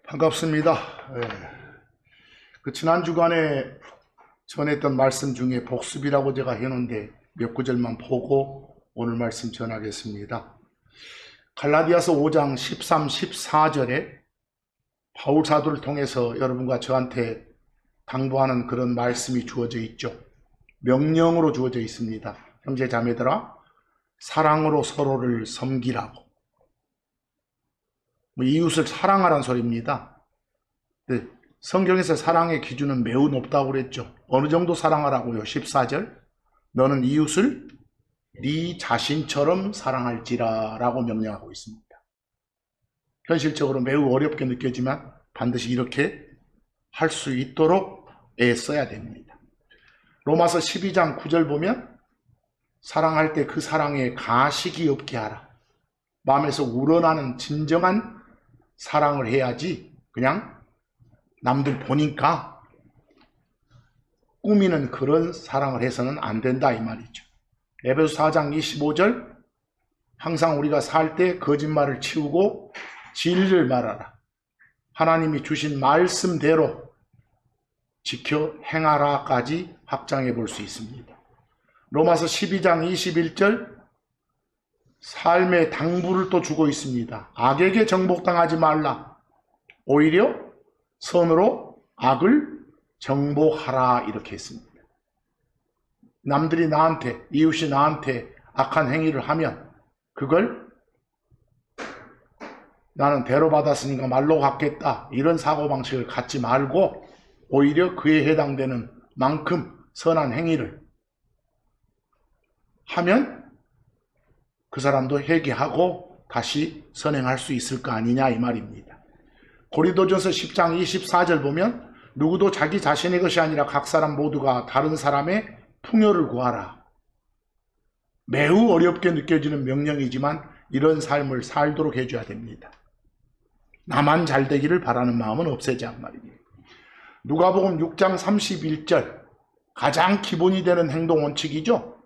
반갑습니다. 지난 주간에 전했던 말씀 중에 복습이라고 제가 해놓은데 몇 구절만 보고 오늘 말씀 전하겠습니다. 갈라디아서 5장 13, 14절에 바울 사도를 통해서 여러분과 저한테 당부하는 그런 말씀이 주어져 있죠. 명령으로 주어져 있습니다. 형제 자매들아, 사랑으로 서로를 섬기라고. 이웃을 사랑하라는 소리입니다. 성경에서 사랑의 기준은 매우 높다고 그랬죠. 어느 정도 사랑하라고요? 14절, 너는 이웃을 네 자신처럼 사랑할지라 라고 명령하고 있습니다. 현실적으로 매우 어렵게 느껴지만 반드시 이렇게 할 수 있도록 애써야 됩니다. 로마서 12장 9절 보면 사랑할 때 그 사랑에 가식이 없게 하라. 마음에서 우러나는 진정한 사랑을 해야지 그냥 남들 보니까 꾸미는 그런 사랑을 해서는 안 된다 이 말이죠. 에베소 4장 25절, 항상 우리가 살 때 거짓말을 치우고 진리를 말하라. 하나님이 주신 말씀대로 지켜 행하라까지 확장해 볼 수 있습니다. 로마서 12장 21절, 삶의 당부를 또 주고 있습니다. 악에게 정복당하지 말라. 오히려 선으로 악을 정복하라 이렇게 했습니다. 남들이 나한테, 이웃이 나한테 악한 행위를 하면 그걸 나는 대로 받았으니까 말로 갚겠다 이런 사고방식을 갖지 말고 오히려 그에 해당되는 만큼 선한 행위를 하면 그 사람도 회개하고 다시 선행할 수 있을 거 아니냐 이 말입니다. 고린도전서 10장 24절 보면 누구도 자기 자신의 것이 아니라 각 사람 모두가 다른 사람의 풍요를 구하라. 매우 어렵게 느껴지는 명령이지만 이런 삶을 살도록 해줘야 됩니다. 나만 잘 되기를 바라는 마음은 없애자 말입니다. 누가복음 6장 31절, 가장 기본이 되는 행동 원칙이죠.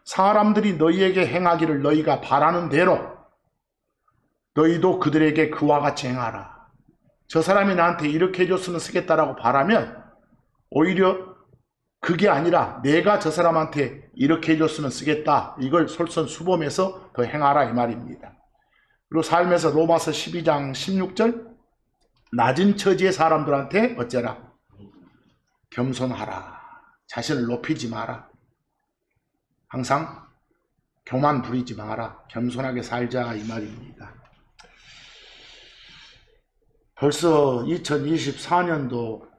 사람들이 너희에게 행하기를 너희가 바라는 대로 너희도 그들에게 그와 같이 행하라. 저 사람이 나한테 이렇게 해줬으면 쓰겠다라고 바라면 오히려 그게 아니라 내가 저 사람한테 이렇게 해줬으면 쓰겠다. 이걸 솔선수범해서 더 행하라 이 말입니다. 그리고 삶에서 로마서 12장 16절, 낮은 처지의 사람들한테 어쩌라? 겸손하라. 자신을 높이지 마라. 항상 교만 부리지 마라. 겸손하게 살자 이 말입니다. 벌써 2024년도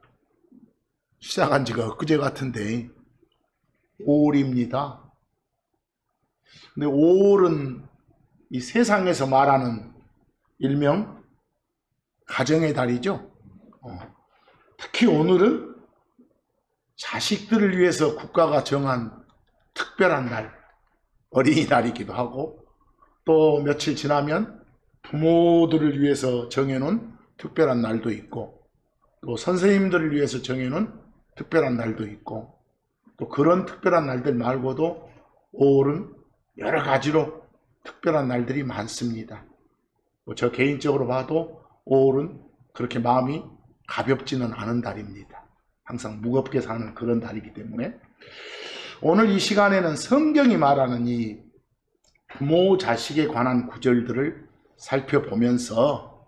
시작한 지가 엊그제 같은데 5월입니다. 근데 5월은 이 세상에서 말하는 일명 가정의 달이죠. 특히 오늘은 자식들을 위해서 국가가 정한 특별한 날, 어린이날이기도 하고 또 며칠 지나면 부모들을 위해서 정해놓은 특별한 날도 있고 또 선생님들을 위해서 정해놓은 특별한 날도 있고 또 그런 특별한 날들 말고도 5월은 여러 가지로 특별한 날들이 많습니다. 저 개인적으로 봐도 5월은 그렇게 마음이 가볍지는 않은 달입니다. 항상 무겁게 사는 그런 달이기 때문에 오늘 이 시간에는 성경이 말하는 이 부모 자식에 관한 구절들을 살펴보면서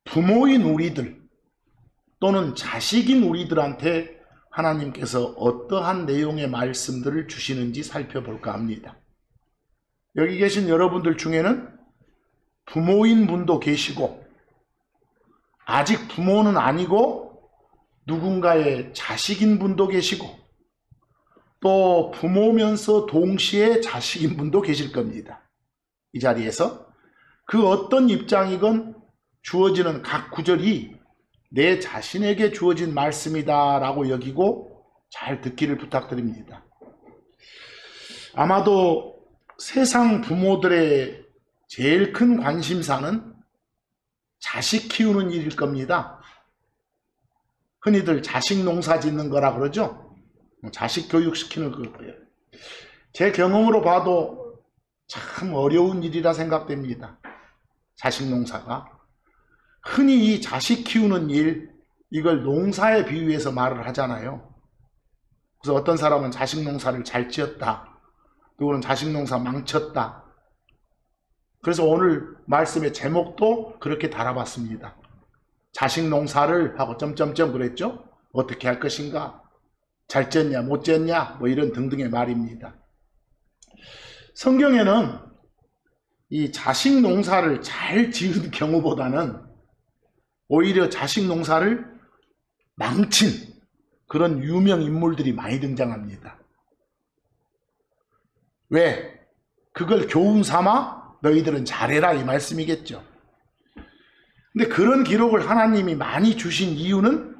부모인 우리들 또는 자식인 우리들한테 하나님께서 어떠한 내용의 말씀들을 주시는지 살펴볼까 합니다. 여기 계신 여러분들 중에는 부모인 분도 계시고 아직 부모는 아니고 누군가의 자식인 분도 계시고 또 부모면서 동시에 자식인 분도 계실 겁니다. 이 자리에서 그 어떤 입장이건 주어지는 각 구절이 내 자신에게 주어진 말씀이다 라고 여기고 잘 듣기를 부탁드립니다. 아마도 세상 부모들의 제일 큰 관심사는 자식 키우는 일일 겁니다. 흔히들 자식 농사 짓는 거라 그러죠. 자식 교육시키는 거예요. 제 경험으로 봐도 참 어려운 일이라 생각됩니다. 자식 농사가. 흔히 이 자식 키우는 일, 이걸 농사에 비유해서 말을 하잖아요. 그래서 어떤 사람은 자식 농사를 잘 지었다, 누구는 자식 농사 망쳤다. 그래서 오늘 말씀의 제목도 그렇게 달아봤습니다. 자식 농사를 하고 점점점 그랬죠. 어떻게 할 것인가, 잘 지었냐 못 지었냐, 뭐 이런 등등의 말입니다. 성경에는 이 자식 농사를 잘 지은 경우보다는 오히려 자식 농사를 망친 그런 유명 인물들이 많이 등장합니다. 왜? 그걸 교훈 삼아 너희들은 잘해라, 이 말씀이겠죠. 근데 그런 기록을 하나님이 많이 주신 이유는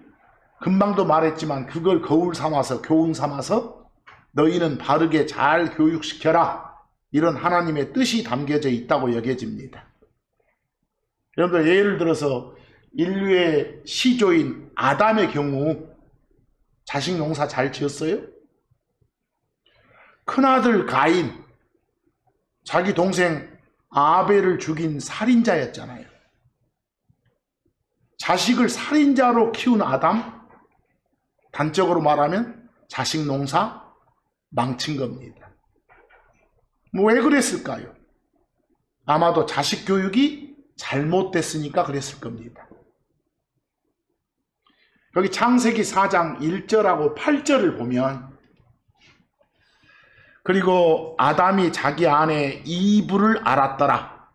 금방도 말했지만 그걸 거울 삼아서, 교훈 삼아서 너희는 바르게 잘 교육시켜라, 이런 하나님의 뜻이 담겨져 있다고 여겨집니다. 여러분들, 예를 들어서 인류의 시조인 아담의 경우 자식 농사 잘 지었어요? 큰아들 가인, 자기 동생 아벨을 죽인 살인자였잖아요. 자식을 살인자로 키운 아담, 단적으로 말하면 자식 농사 망친 겁니다. 뭐 왜 그랬을까요? 아마도 자식 교육이 잘못됐으니까 그랬을 겁니다. 여기 창세기 4장 1절하고 8절을 보면, 그리고 아담이 자기 아내 이브를 알았더라.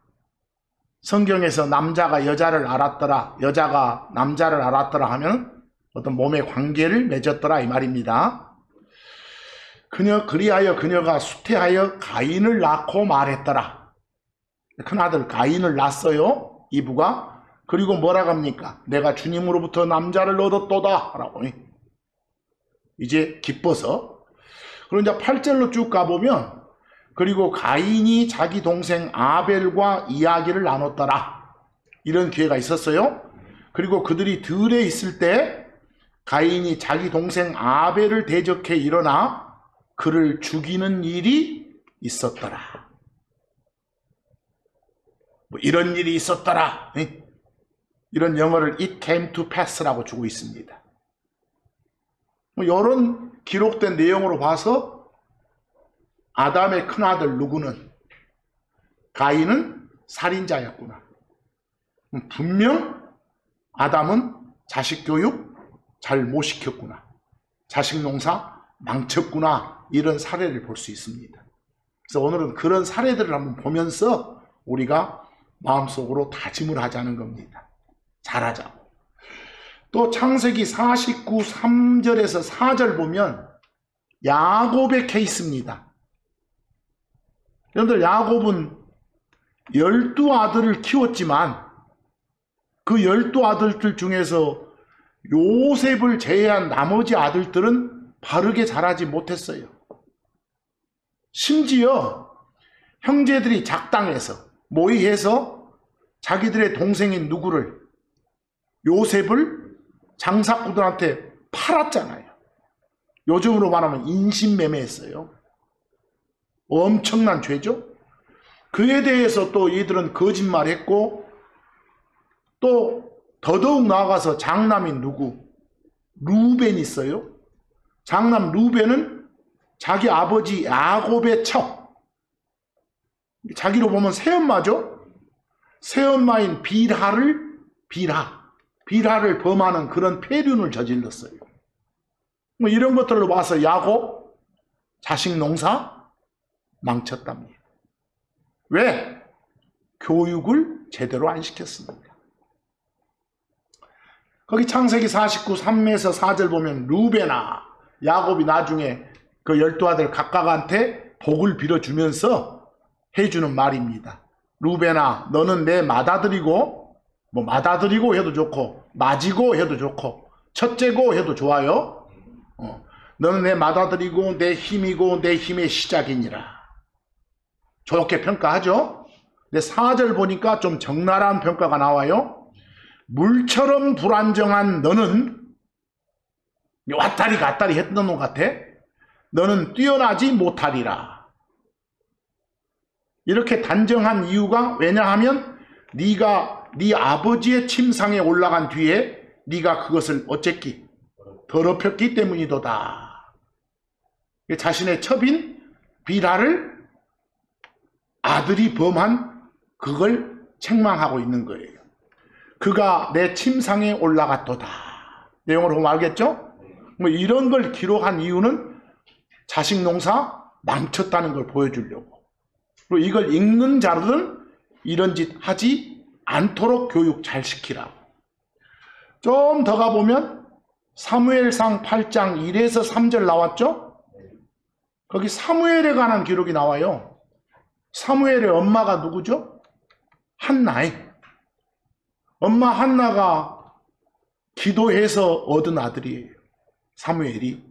성경에서 남자가 여자를 알았더라, 여자가 남자를 알았더라 하면 어떤 몸의 관계를 맺었더라, 이 말입니다. 그리하여 그녀가 수태하여 가인을 낳고 말했더라. 큰아들 가인을 낳았어요, 이브가. 그리고 뭐라고 합니까? 내가 주님으로부터 남자를 얻었도다 라고. 이제 기뻐서. 그리고 이제 8절로 쭉 가보면, 그리고 가인이 자기 동생 아벨과 이야기를 나눴더라, 이런 기회가 있었어요. 그리고 그들이 들에 있을 때 가인이 자기 동생 아벨을 대적해 일어나 그를 죽이는 일이 있었더라. 뭐 이런 일이 있었더라, 이런 영어를 it came to pass라고 주고 있습니다. 뭐 이런 기록된 내용으로 봐서 아담의 큰아들 누구는, 가인은 살인자였구나. 분명 아담은 자식 교육 잘 못 시켰구나, 자식 농사 망쳤구나, 이런 사례를 볼 수 있습니다. 그래서 오늘은 그런 사례들을 한번 보면서 우리가 마음속으로 다짐을 하자는 겁니다. 잘하자고. 또 창세기 49, 3절에서 4절 보면 야곱의 케이스입니다. 여러분들, 야곱은 12아들을 키웠지만 그 12아들들 중에서 요셉을 제외한 나머지 아들들은 바르게 자라지 못했어요. 심지어 형제들이 작당해서 모의해서 자기들의 동생인 누구를, 요셉을 장사꾼들한테 팔았잖아요. 요즘으로 말하면 인신매매했어요. 엄청난 죄죠. 그에 대해서 또 얘들은 거짓말했고, 또 더더욱 나아가서 장남인 누구, 루벤이 있어요. 장남 루벤은 자기 아버지 야곱의 척, 자기로 보면 새엄마죠. 새엄마인 빌하를 범하는 그런 폐륜을 저질렀어요. 뭐 이런 것들로 봐서 야곱 자식 농사 망쳤답니다. 왜? 교육을 제대로 안 시켰습니다. 거기 창세기 49, 3에서 4절 보면 루벤아, 야곱이 나중에 그 12아들 각각한테 복을 빌어주면서 해주는 말입니다. 루벤아, 너는 내 맏아들이고, 뭐 맏아들이고 해도 좋고, 맏이고 해도 좋고, 첫째고 해도 좋아요. 너는 내 맏아들이고 내 힘이고 내 힘의 시작이니라. 좋게 평가하죠. 근데 4절 보니까 좀 적나라한 평가가 나와요. 물처럼 불안정한 너는, 왔다리 갔다리 했던 것 같아. 너는 뛰어나지 못하리라. 이렇게 단정한 이유가, 왜냐하면 네가 네 아버지의 침상에 올라간 뒤에 네가 그것을 어쨌기? 더럽혔기 때문이도다. 자신의 첩인 비라를 아들이 범한 그걸 책망하고 있는 거예요. 그가 내 침상에 올라갔도다. 내용을 보면 알겠죠? 뭐 이런 걸 기록한 이유는 자식 농사 망쳤다는 걸 보여주려고. 그리고 이걸 읽는 자들은 이런 짓 하지 않도록 교육 잘 시키라고. 좀 더 가보면 사무엘상 8장 1에서 3절 나왔죠? 거기 사무엘에 관한 기록이 나와요. 사무엘의 엄마가 누구죠? 한나예요. 엄마 한나가 기도해서 얻은 아들이에요. 사무엘이.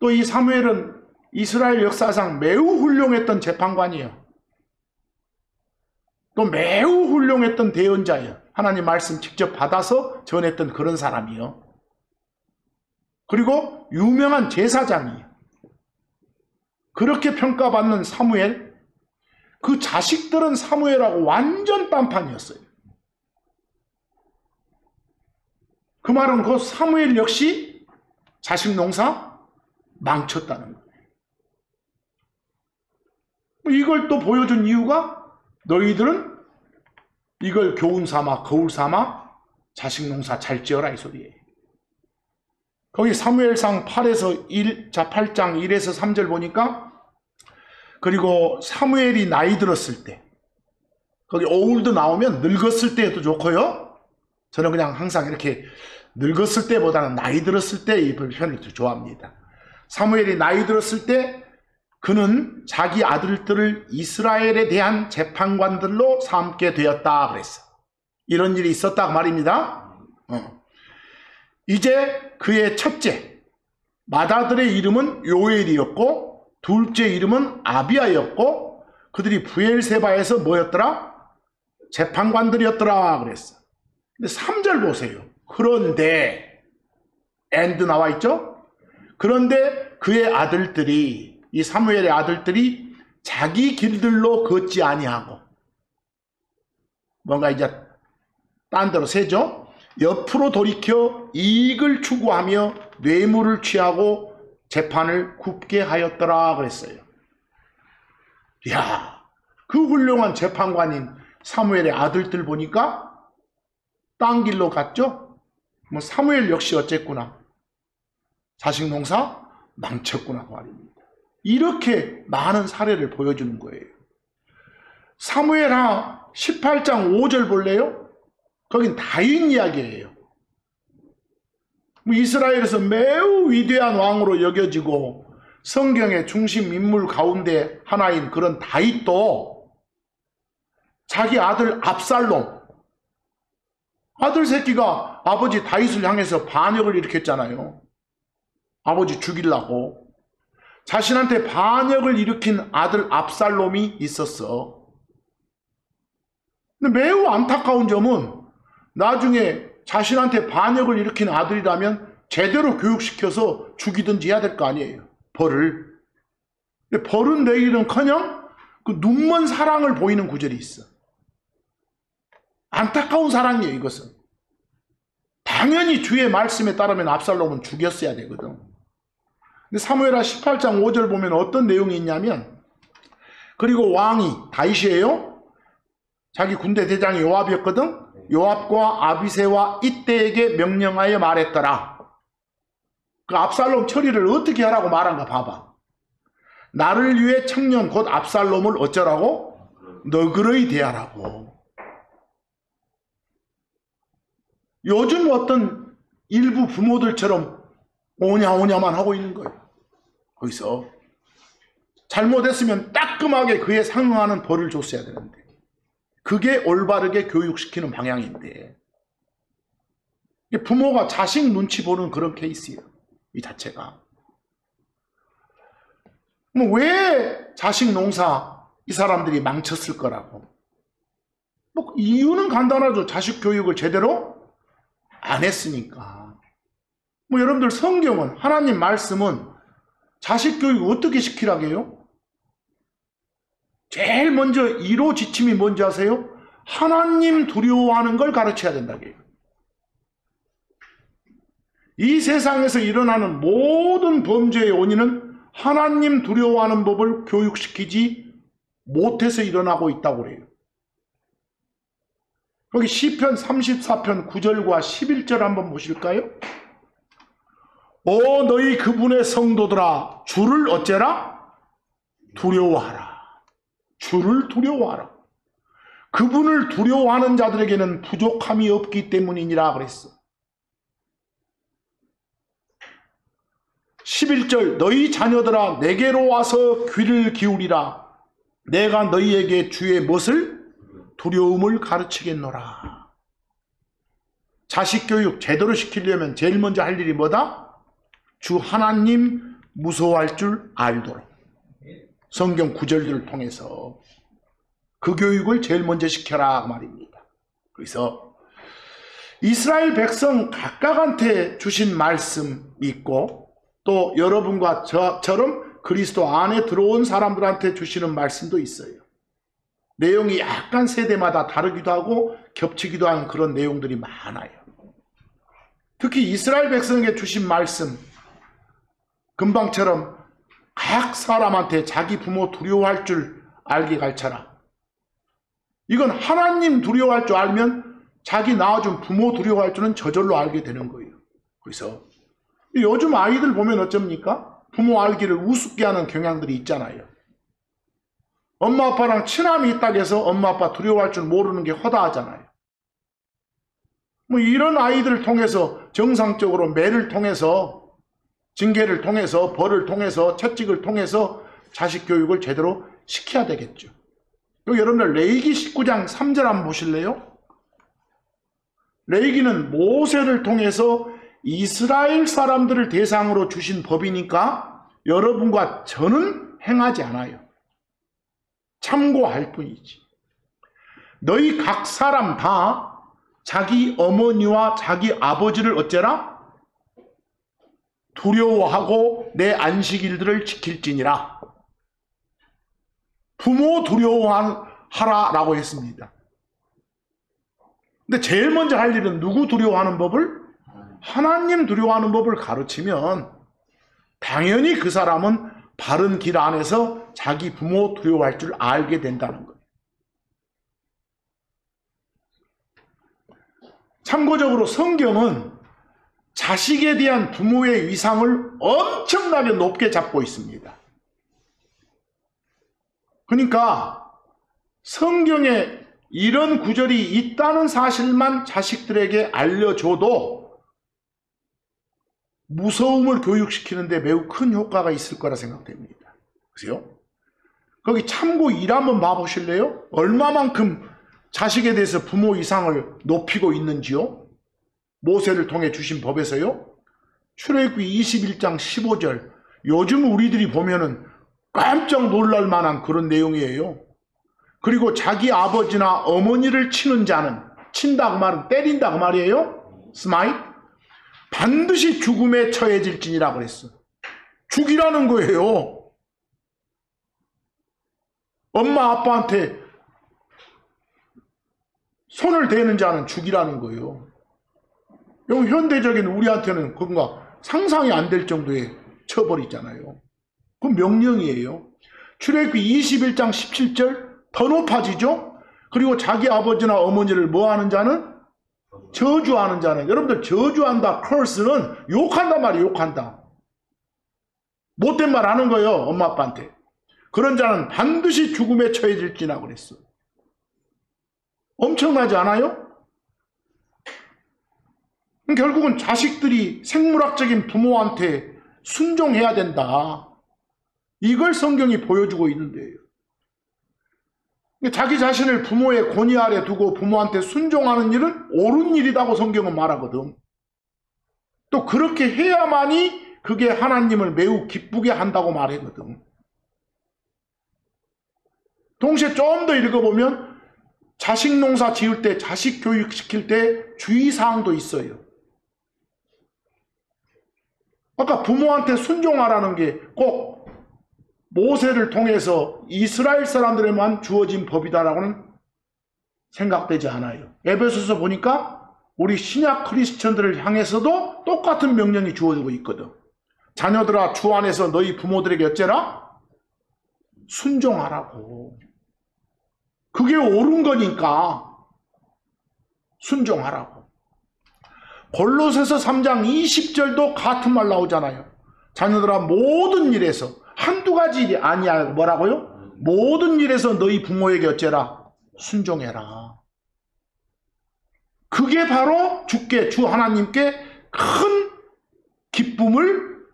또 이 사무엘은 이스라엘 역사상 매우 훌륭했던 재판관이에요. 또 매우 훌륭했던 대언자예요. 하나님 말씀 직접 받아서 전했던 그런 사람이에요. 그리고 유명한 제사장이에요. 그렇게 평가받는 사무엘, 그 자식들은 사무엘하고 완전 딴판이었어요. 그 말은 그 사무엘 역시 자식 농사 망쳤다는 거예요. 이걸 또 보여준 이유가 너희들은 이걸 교훈 삼아 거울 삼아 자식 농사 잘 지어라 이 소리예요. 거기 사무엘상 8장 1에서 3절 보니까 그리고 사무엘이 나이 들었을 때 거기 오울도 나오면 늙었을 때도 좋고요. 저는 그냥 항상 이렇게 늙었을 때보다는 나이 들었을 때 이 표현을 좋아합니다. 사무엘이 나이 들었을 때 그는 자기 아들들을 이스라엘에 대한 재판관들로 삼게 되었다 그랬어. 이런 일이 있었다 말입니다. 이제 그의 첫째 맏아들의 이름은 요엘이었고 둘째 이름은 아비야였고 그들이 브엘세바에서 뭐였더라? 재판관들이었더라 그랬어. 근데 3절 보세요. 그런데 and 나와 있죠? 그런데 그의 아들들이 이 사무엘의 아들들이 자기 길들로 걷지 아니하고 뭔가 이제 딴 데로 새죠. 옆으로 돌이켜 이익을 추구하며 뇌물을 취하고 재판을 굽게 하였더라 그랬어요. 이야, 그 훌륭한 재판관인 사무엘의 아들들 보니까 딴 길로 갔죠. 뭐 사무엘 역시 어쨌구나. 자식 농사 망쳤구나 그 말입니다. 이렇게 많은 사례를 보여주는 거예요. 사무엘하 18장 5절 볼래요? 거긴 다윗 이야기예요. 이스라엘에서 매우 위대한 왕으로 여겨지고 성경의 중심 인물 가운데 하나인 그런 다윗도 자기 아들 압살롬, 아들 새끼가 아버지 다윗을 향해서 반역을 일으켰잖아요. 아버지 죽이려고. 자신한테 반역을 일으킨 아들 압살롬이 있었어. 근데 매우 안타까운 점은 나중에 자신한테 반역을 일으킨 아들이라면 제대로 교육시켜서 죽이든지 해야 될 거 아니에요. 벌을. 근데 벌은 내기는커녕 그 눈먼 사랑을 보이는 구절이 있어. 안타까운 사랑이에요, 이것은. 당연히 주의 말씀에 따르면 압살롬은 죽였어야 되거든. 근데 사무엘하 18장 5절 보면 어떤 내용이 있냐면 그리고 왕이 다윗이에요. 자기 군대 대장이 요압이었거든. 요압과 아비새와 이때에게 명령하여 말했더라. 그 압살롬 처리를 어떻게 하라고 말한가 봐봐. 나를 위해 청년 곧 압살롬을 어쩌라고? 너그러이 대하라고. 요즘 어떤 일부 부모들처럼 오냐오냐만 하고 있는 거예요. 거기서 잘못했으면 따끔하게 그에 상응하는 벌을 줬어야 되는데 그게 올바르게 교육시키는 방향인데 부모가 자식 눈치 보는 그런 케이스예요. 이 자체가. 왜 자식 농사 이 사람들이 망쳤을 거라고? 뭐 이유는 간단하죠. 자식 교육을 제대로 안 했으니까. 뭐 여러분들 성경은 하나님 말씀은 자식 교육 어떻게 시키라고 해요? 제일 먼저 이로 지침이 뭔지 아세요? 하나님 두려워하는 걸 가르쳐야 된다고 해요. 이 세상에서 일어나는 모든 범죄의 원인은 하나님 두려워하는 법을 교육시키지 못해서 일어나고 있다고 그래요. 거기 시편 34편 9절과 11절 한번 보실까요? 오 너희 그분의 성도들아 주를 어째라? 두려워하라. 주를 두려워하라. 그분을 두려워하는 자들에게는 부족함이 없기 때문이니라 그랬어. 11절 너희 자녀들아 내게로 와서 귀를 기울이라. 내가 너희에게 주의 무엇을? 두려움을 가르치겠노라. 자식 교육 제대로 시키려면 제일 먼저 할 일이 뭐다? 주 하나님 무서워할 줄 알도록. 성경 구절들을 통해서 그 교육을 제일 먼저 시켜라 말입니다. 그래서 이스라엘 백성 각각한테 주신 말씀이 있고 또 여러분과 저처럼 그리스도 안에 들어온 사람들한테 주시는 말씀도 있어요. 내용이 약간 세대마다 다르기도 하고 겹치기도 하는 그런 내용들이 많아요. 특히 이스라엘 백성에게 주신 말씀, 금방처럼 각 사람한테 자기 부모 두려워할 줄 알게 가르쳐라. 이건 하나님 두려워할 줄 알면 자기 낳아준 부모 두려워할 줄은 저절로 알게 되는 거예요. 그래서 요즘 아이들 보면 어쩝니까? 부모 알기를 우습게 하는 경향들이 있잖아요. 엄마 아빠랑 친함이 있다고 해서 엄마 아빠 두려워할 줄 모르는 게 허다하잖아요. 뭐 이런 아이들을 통해서 정상적으로 매를 통해서 징계를 통해서 벌을 통해서 채찍을 통해서 자식 교육을 제대로 시켜야 되겠죠. 여러분들 레위기 19장 3절 한번 보실래요? 레위기는 모세를 통해서 이스라엘 사람들을 대상으로 주신 법이니까 여러분과 저는 행하지 않아요. 참고할 뿐이지. 너희 각 사람 다 자기 어머니와 자기 아버지를 어째라? 두려워하고 내 안식일들을 지킬지니라. 부모 두려워하라 라고 했습니다. 근데 제일 먼저 할 일은 누구 두려워하는 법을? 하나님 두려워하는 법을 가르치면 당연히 그 사람은 바른 길 안에서 자기 부모 두려워할 줄 알게 된다는 거예요. 참고적으로 성경은 자식에 대한 부모의 위상을 엄청나게 높게 잡고 있습니다. 그러니까 성경에 이런 구절이 있다는 사실만 자식들에게 알려줘도 무서움을 교육시키는데 매우 큰 효과가 있을 거라 생각됩니다. 그래요? 거기 참고 1 한번 봐보실래요? 얼마만큼 자식에 대해서 부모 이상을 높이고 있는지요? 모세를 통해 주신 법에서요. 출애굽기 21장 15절. 요즘 우리들이 보면은 깜짝 놀랄 만한 그런 내용이에요. 그리고 자기 아버지나 어머니를 치는 자는, 친다 그 말은 때린다 그 말이에요. 스마이트. 반드시 죽음에 처해질지니라 그랬어. 죽이라는 거예요. 엄마 아빠한테 손을 대는 자는 죽이라는 거예요. 여기 현대적인 우리한테는 그건가 상상이 안 될 정도의 처벌이잖아요. 그건 명령이에요. 출애굽기 21장 17절 더 높아지죠. 그리고 자기 아버지나 어머니를 뭐 하는 자는? 저주하는 자는. 여러분들 저주한다, curse는 욕한단 말이에요. 욕한다. 못된 말 하는 거예요. 엄마 아빠한테. 그런 자는 반드시 죽음에 처해질지나 그랬어. 엄청나지 않아요? 결국은 자식들이 생물학적인 부모한테 순종해야 된다. 이걸 성경이 보여주고 있는데요. 자기 자신을 부모의 권위 아래 두고 부모한테 순종하는 일은 옳은 일이라고 성경은 말하거든. 또 그렇게 해야만이 그게 하나님을 매우 기쁘게 한다고 말하거든. 동시에 좀 더 읽어보면 자식 농사 지을 때, 자식 교육시킬 때 주의사항도 있어요. 아까 부모한테 순종하라는 게 꼭 모세를 통해서 이스라엘 사람들에만 주어진 법이다라고는 생각되지 않아요. 에베소서 보니까 우리 신약 크리스천들을 향해서도 똑같은 명령이 주어지고 있거든. 자녀들아 주 안에서 너희 부모들에게 어째라? 순종하라고. 그게 옳은 거니까 순종하라고. 골로새서 3장 20절도 같은 말 나오잖아요. 자녀들아 모든 일에서, 한두 가지 일이 아니야. 뭐라고요? 모든 일에서 너희 부모에게 어째라? 순종해라. 그게 바로 주께, 주 하나님께 큰 기쁨을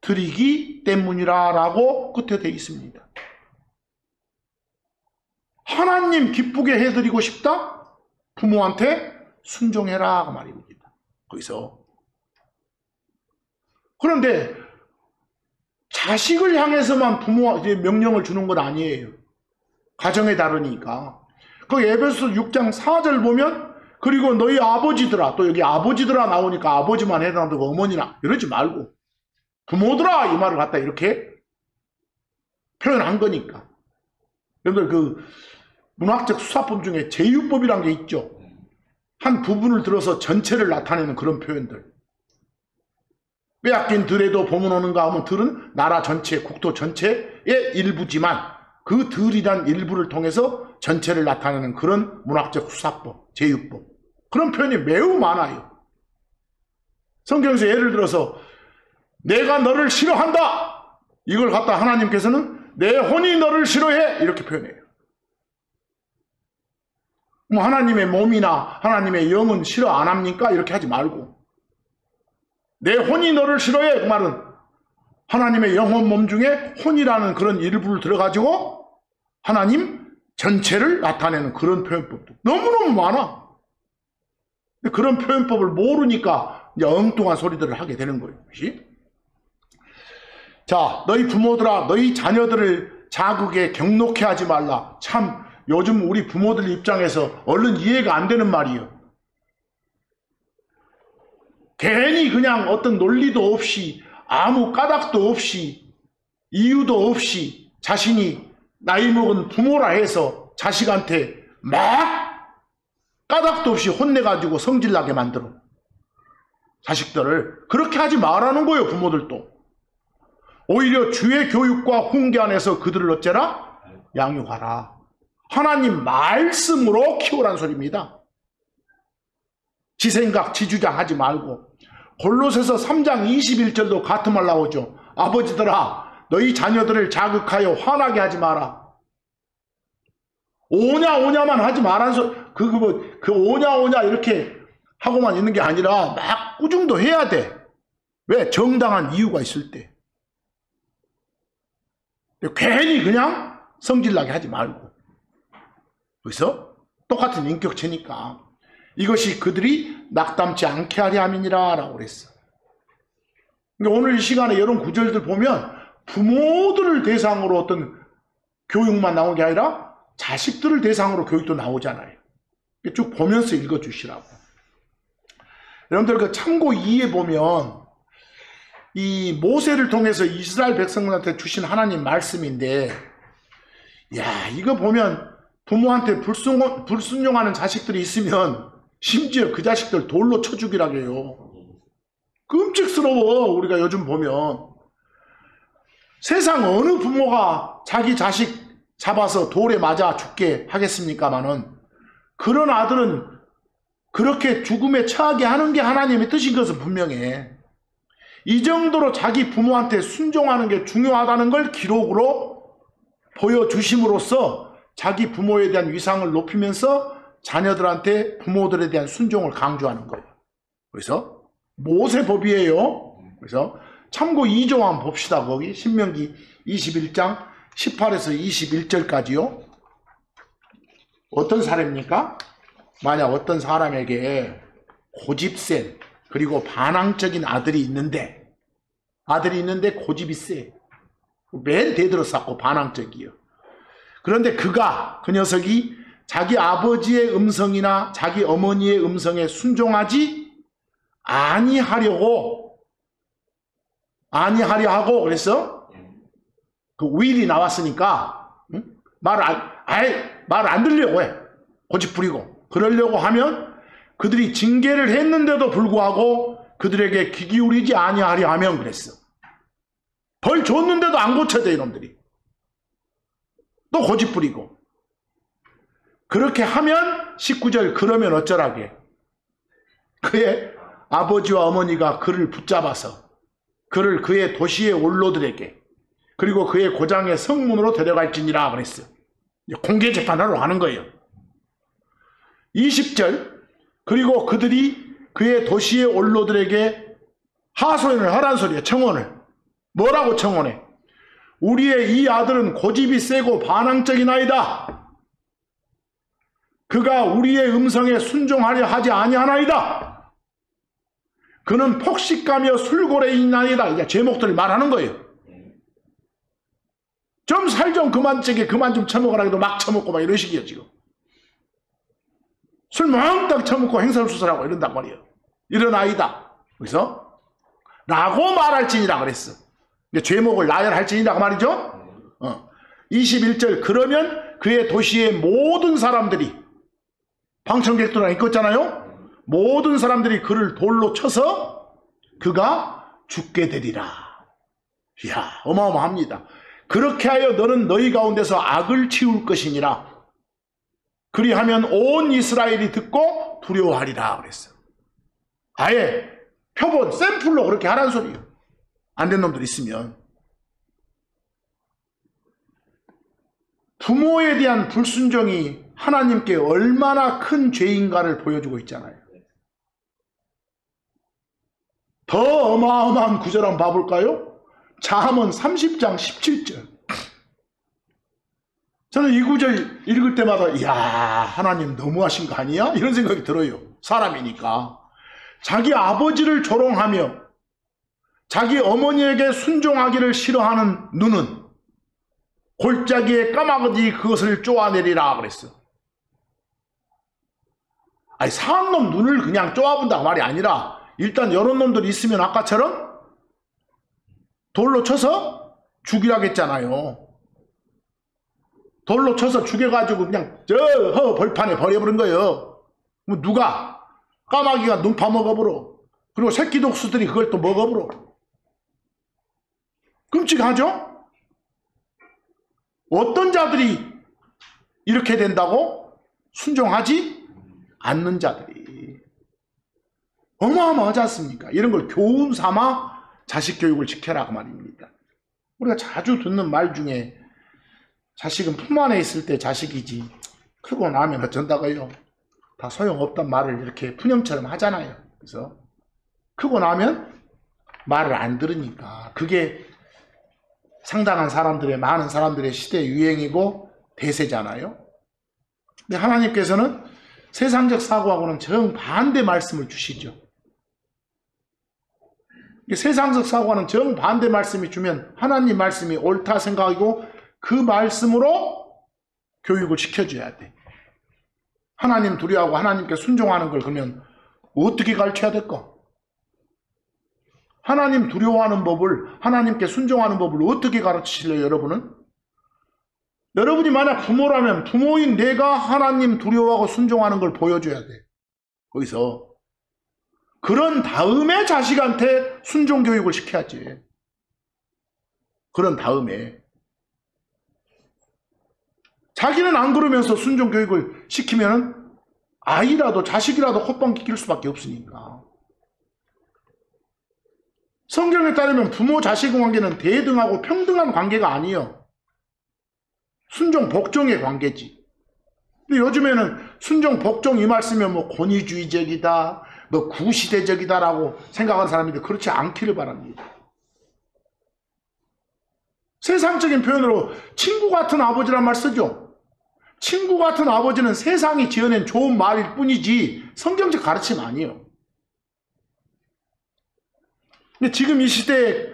드리기 때문이라 라고 끝에 되어 있습니다. 하나님 기쁘게 해드리고 싶다? 부모한테 순종해라 그 말입니다. 거기서. 그런데 자식을 향해서만 부모한테 명령을 주는 건 아니에요. 가정에 다르니까. 그 에베소서 6장 4절 보면 그리고 너희 아버지들아, 또 여기 아버지들아 나오니까 아버지만 해당되고 어머니나 이러지 말고 부모들아 이 말을 갖다 이렇게 표현한 거니까. 여러분들 그 문학적 수사법 중에 제유법이란 게 있죠. 한 부분을 들어서 전체를 나타내는 그런 표현들. 빼앗긴 들에도 봄은 오는가 하면 들은 나라 전체, 국토 전체의 일부지만 그 들이란 일부를 통해서 전체를 나타내는 그런 문학적 수사법, 제유법. 그런 표현이 매우 많아요. 성경에서 예를 들어서 내가 너를 싫어한다. 이걸 갖다 하나님께서는 내 혼이 너를 싫어해. 이렇게 표현해요. 뭐 하나님의 몸이나 하나님의 영은 싫어 안 합니까? 이렇게 하지 말고 내 혼이 너를 싫어해. 그 말은 하나님의 영혼 몸 중에 혼이라는 그런 일부를 들어가지고 하나님 전체를 나타내는 그런 표현법도 너무너무 많아. 그런 표현법을 모르니까 이제 엉뚱한 소리들을 하게 되는 거예요. 그치? 자, 너희 부모들아, 너희 자녀들을 자극에 경록해 하지 말라. 참 요즘 우리 부모들 입장에서 얼른 이해가 안 되는 말이에요. 괜히 그냥 어떤 논리도 없이 아무 까닭도 없이 이유도 없이 자신이 나이 먹은 부모라 해서 자식한테 막 까닭도 없이 혼내가지고 성질나게 만들어. 자식들을 그렇게 하지 말라는 거예요. 부모들도. 오히려 주의 교육과 훈계 안에서 그들을 어째라? 양육하라. 하나님 말씀으로 키우라는 소리입니다. 지 생각, 지 주장하지 말고. 골로새서 3장 21절도 같은 말 나오죠. 아버지들아 너희 자녀들을 자극하여 화나게 하지 마라. 오냐 오냐만 하지 말라는 소리. 그 오냐 오냐 이렇게 하고만 있는 게 아니라 막 꾸중도 해야 돼. 왜? 정당한 이유가 있을 때. 괜히 그냥 성질나게 하지 말고. 그래서 똑같은 인격체니까 이것이 그들이 낙담치 않게 하려 함이니라 라고 그랬어. 그러니까 오늘 이 시간에 이런 구절들 보면 부모들을 대상으로 어떤 교육만 나온 게 아니라 자식들을 대상으로 교육도 나오잖아요. 쭉 보면서 읽어주시라고. 여러분들 그 참고 2에 보면 이 모세를 통해서 이스라엘 백성들한테 주신 하나님 말씀인데, 야, 이거 보면 부모한테 불순종하는 자식들이 있으면 심지어 그 자식들 돌로 쳐 죽이라고 해요. 끔찍스러워. 우리가 요즘 보면 세상 어느 부모가 자기 자식 잡아서 돌에 맞아 죽게 하겠습니까마는 그런 아들은 그렇게 죽음에 처하게 하는 게 하나님의 뜻인 것은 분명해. 이 정도로 자기 부모한테 순종하는 게 중요하다는 걸 기록으로 보여주심으로써 자기 부모에 대한 위상을 높이면서 자녀들한테 부모들에 대한 순종을 강조하는 거예요. 그래서 모세법이에요. 그래서 참고 2조 한번 봅시다. 거기 신명기 21장 18에서 21절까지요. 어떤 사례입니까? 만약 어떤 사람에게 고집센 그리고 반항적인 아들이 있는데 고집이 세. 맨 대들어 쌓고 반항적이요. 그런데 그 녀석이 자기 아버지의 음성이나 자기 어머니의 음성에 순종하지 아니하려 하고 그래서 그 will이 나왔으니까 말 안 들으려고 해. 고집부리고 그러려고 하면 그들이 징계를 했는데도 불구하고 그들에게 귀 기울이지 아니하려 하면 그랬어. 벌 줬는데도 안 고쳐대 이놈들이. 또 고집부리고. 그렇게 하면 19절 그러면 어쩌라게. 그의 아버지와 어머니가 그를 붙잡아서 그를 그의 도시의 원로들에게 그리고 그의 고장의 성문으로 데려갈지니라 그랬어요. 공개 재판하러 가는 거예요. 20절 그리고 그들이 그의 도시의 원로들에게 하소연을 하란 소리야. 청혼을. 뭐라고 청혼해? 우리의 이 아들은 고집이 세고 반항적인 아이다. 그가 우리의 음성에 순종하려 하지 아니하나이다. 그는 폭식가며 술고래인 아이다. 이게 제목들을 말하는 거예요. 좀 살 좀 그만 찌게 그만 좀 처먹으라 해도 막 처먹고 막 이런 식이에요 지금. 술 멍땅 처먹고 행설수설하고 이런단 말이에요. 이런 아이다. 그래서 라고 말할지니라 그랬어. 죄목을 나열할지니라 말이죠. 21절 그러면 그의 도시의 모든 사람들이 방청객들 안에 있었잖아요. 모든 사람들이 그를 돌로 쳐서 그가 죽게 되리라. 이야 어마어마합니다. 그렇게 하여 너는 너희 가운데서 악을 치울 것이니라. 그리하면 온 이스라엘이 듣고 두려워하리라 그랬어. 아예 표본 샘플로 그렇게 하라는 소리예요. 안 된 놈들 있으면. 부모에 대한 불순종이 하나님께 얼마나 큰 죄인가를 보여주고 있잖아요. 더 어마어마한 구절 한번 봐볼까요? 잠언 30장 17절. 저는 이 구절 읽을 때마다 이야 하나님 너무하신 거 아니야? 이런 생각이 들어요. 사람이니까. 자기 아버지를 조롱하며 자기 어머니에게 순종하기를 싫어하는 눈은 골짜기에 까마귀 그것을 쪼아내리라 그랬어. 아니 사한 놈 눈을 그냥 쪼아본다고 말이 아니라 일단 이런 놈들이 있으면 아까처럼 돌로 쳐서 죽이라겠잖아요. 돌로 쳐서 죽여가지고 그냥 저 벌판에 버려버린 거예요. 뭐 누가 까마귀가 눈 파먹어버려. 그리고 새끼 독수들이 그걸 또 먹어버려. 끔찍하죠? 어떤 자들이 이렇게 된다고? 순종하지 않는 자들이. 어마어마하지 않습니까? 이런 걸 교훈 삼아 자식 교육을 지켜라 그 말입니다. 우리가 자주 듣는 말 중에 자식은 품 안에 있을 때 자식이지 크고 나면 어쩐다고요? 다 소용없단 말을 이렇게 푸념처럼 하잖아요. 그래서 크고 나면 말을 안 들으니까 그게 상당한 사람들의 많은 사람들의 시대 유행이고 대세잖아요. 근데 하나님께서는 세상적 사고하고는 정반대 말씀을 주시죠. 세상적 사고와는 정반대 말씀이 주면 하나님 말씀이 옳다 생각하고 그 말씀으로 교육을 시켜줘야 돼. 하나님 두려워하고 하나님께 순종하는 걸 그러면 어떻게 가르쳐야 될까? 하나님 두려워하는 법을, 하나님께 순종하는 법을 어떻게 가르치실래요, 여러분은? 여러분이 만약 부모라면 부모인 내가 하나님 두려워하고 순종하는 걸 보여줘야 돼. 거기서. 그런 다음에 자식한테 순종 교육을 시켜야지. 그런 다음에. 자기는 안 그러면서 순종 교육을 시키면 아이라도 자식이라도 콧방귀 낄 수밖에 없으니까. 성경에 따르면 부모 자식 관계는 대등하고 평등한 관계가 아니에요. 순종 복종의 관계지. 근데 요즘에는 순종 복종 이 말씀이면 뭐 권위주의적이다, 뭐 구시대적이다라고 생각하는 사람인데 그렇지 않기를 바랍니다. 세상적인 표현으로 친구 같은 아버지란 말 쓰죠. 친구 같은 아버지는 세상이 지어낸 좋은 말일 뿐이지 성경적 가르침 아니에요. 근데 지금 이 시대에